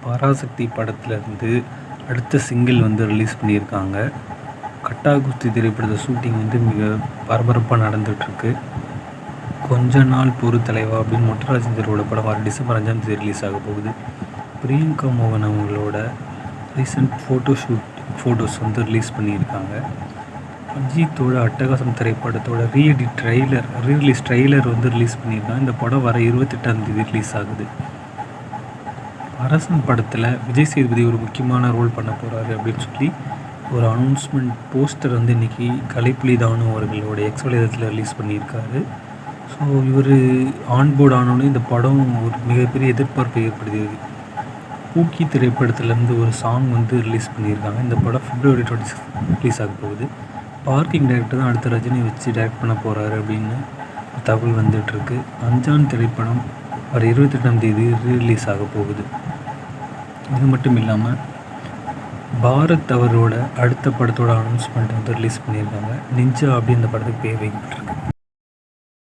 பராசக்தி படத்துலேருந்து அடுத்த சிங்கிள் வந்து ரிலீஸ் பண்ணியிருக்காங்க. கட்டா குஸ்தி திரைப்படத்த ஷூட்டிங் வந்து மிக பரபரப்பாக நடந்துகிட்ருக்கு. கொஞ்ச நாள் பொறு தலைவா அப்படின்னு மொட்டராஜேந்தரோட படம் வர டிசம்பர் 5 ரிலீஸ் ஆக போகுது. பிரியங்கா மோகன் அவங்களோட ரீசெண்ட் ஃபோட்டோஸ் வந்து ரிலீஸ் பண்ணியிருக்காங்க. அஜித்தோட அட்டகாசம் திரைப்படத்தோட ரீரிலீஸ் ட்ரெய்லர் வந்து ரிலீஸ் பண்ணியிருக்காங்க. இந்த படம் வர 28 ரிலீஸ் ஆகுது. அரசன் படத்தில் விஜய் சேதுபதி ஒரு முக்கியமான ரோல் பண்ண போகிறாரு அப்படின்னு சொல்லி ஒரு அனௌன்ஸ்மெண்ட் போஸ்டர் வந்து இன்றைக்கி கலைப்புலி தானு அவர்களோட எக்ஸ் வலைதளத்தில் ரிலீஸ் பண்ணியிருக்காரு. ஸோ இவர் ஆன்போர்டு ஆனோடனே இந்த படம் ஒரு மிகப்பெரிய எதிர்பார்ப்பை ஏற்படுத்தியது. பூக்கி திரைப்படத்துலேருந்து ஒரு சாங் வந்து ரிலீஸ் பண்ணியிருக்காங்க. இந்த படம் February 26 ரிலீஸ் ஆக போகுது. பார்க்கிங் டைரக்டர் தான் அடுத்த ரஜினி வச்சு டைரக்ட் பண்ண போகிறாரு அப்படின்னு தகவல் வந்துட்டுருக்கு. அஞ்சான் திரைப்படம் வர 28 ரிலீஸ் ஆக போகுது. இது மட்டும் இல்லாமல் பாரத் அவரோட அடுத்த படத்தோட அனௌன்ஸ்மெண்ட் வந்து ரிலீஸ் பண்ணியிருக்காங்க. நிஞ்சா அப்படி இந்த படத்துக்கு பேர் வைக்கப்பட்டிருக்கு.